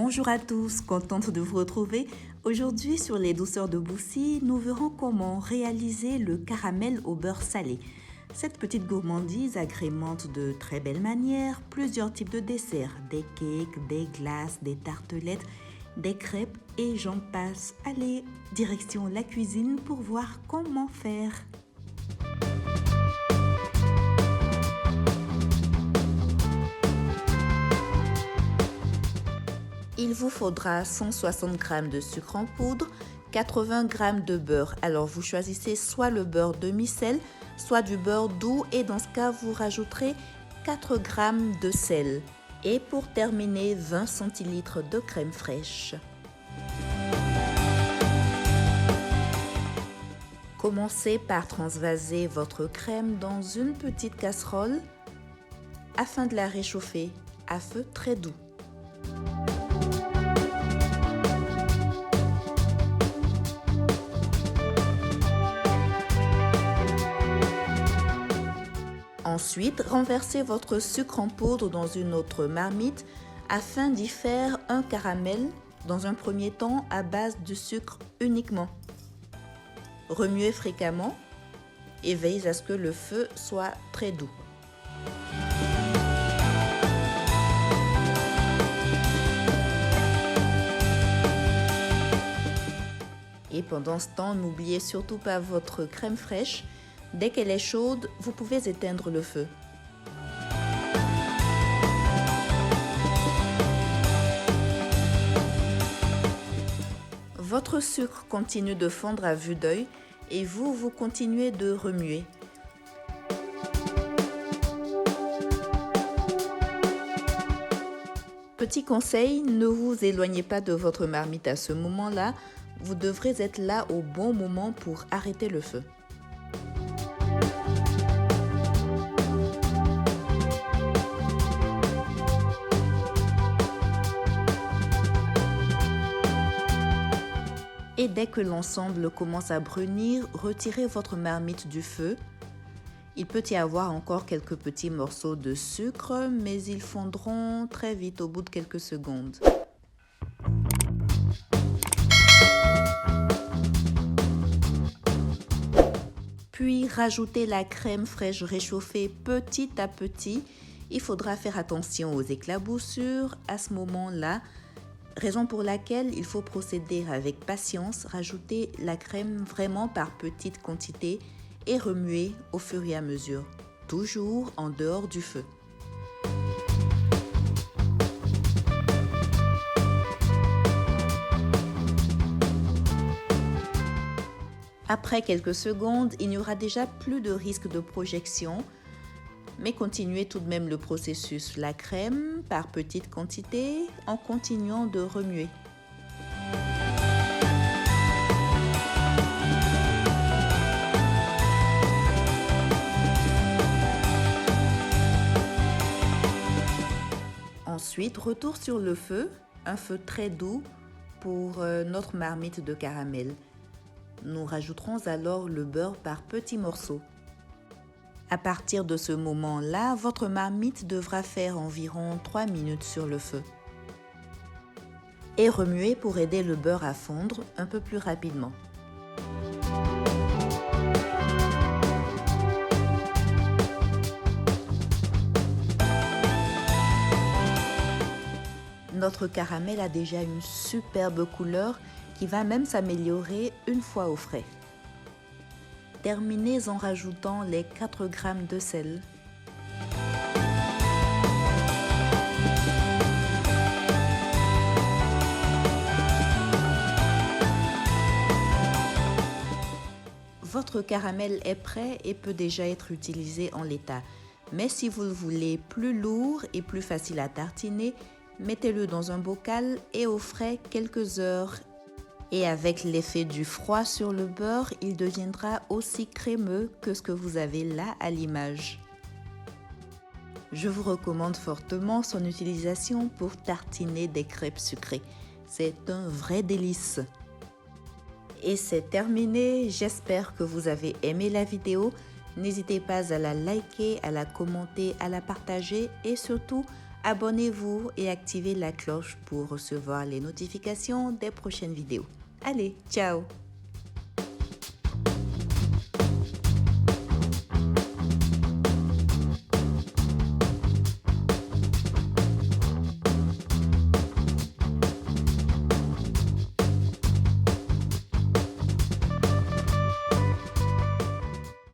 Bonjour à tous, contente de vous retrouver. Aujourd'hui sur les douceurs de Boussy, nous verrons comment réaliser le caramel au beurre salé. Cette petite gourmandise agrémente de très belles manières plusieurs types de desserts, des cakes, des glaces, des tartelettes, des crêpes et j'en passe. Allez, direction la cuisine pour voir comment faire. Il vous faudra 160 g de sucre en poudre, 80 g de beurre. Alors vous choisissez soit le beurre demi-sel, soit du beurre doux et dans ce cas vous rajouterez 4 g de sel. Et pour terminer, 20 centilitres de crème fraîche. Commencez par transvaser votre crème dans une petite casserole afin de la réchauffer à feu très doux. Ensuite, renversez votre sucre en poudre dans une autre marmite afin d'y faire un caramel, dans un premier temps à base de sucre uniquement. Remuez fréquemment et veillez à ce que le feu soit très doux. Et pendant ce temps, n'oubliez surtout pas votre crème fraîche. Dès qu'elle est chaude, vous pouvez éteindre le feu. Votre sucre continue de fondre à vue d'œil et vous continuez de remuer. Petit conseil, ne vous éloignez pas de votre marmite à ce moment-là. Vous devrez être là au bon moment pour arrêter le feu. Et dès que l'ensemble commence à brunir, retirez votre marmite du feu. Il peut y avoir encore quelques petits morceaux de sucre, mais ils fondront très vite au bout de quelques secondes. Puis rajoutez la crème fraîche réchauffée petit à petit. Il faudra faire attention aux éclaboussures à ce moment-là. Raison pour laquelle il faut procéder avec patience, rajouter la crème vraiment par petites quantités et remuer au fur et à mesure, toujours en dehors du feu. Après quelques secondes, il n'y aura déjà plus de risque de projection. Mais continuez tout de même le processus, la crème par petites quantités en continuant de remuer. Ensuite, retour sur le feu, un feu très doux pour notre marmite de caramel. Nous rajouterons alors le beurre par petits morceaux. À partir de ce moment-là, votre marmite devra faire environ 3 minutes sur le feu. Et remuez pour aider le beurre à fondre un peu plus rapidement. Notre caramel a déjà une superbe couleur qui va même s'améliorer une fois au frais. Terminez en rajoutant les 4 g de sel. Votre caramel est prêt et peut déjà être utilisé en l'état. Mais si vous le voulez plus lourd et plus facile à tartiner, mettez-le dans un bocal et au frais quelques heures. Et avec l'effet du froid sur le beurre, il deviendra aussi crémeux que ce que vous avez là à l'image. Je vous recommande fortement son utilisation pour tartiner des crêpes sucrées. C'est un vrai délice. Et c'est terminé, j'espère que vous avez aimé la vidéo. N'hésitez pas à la liker, à la commenter, à la partager et surtout abonnez-vous et activez la cloche pour recevoir les notifications des prochaines vidéos. Allez, ciao!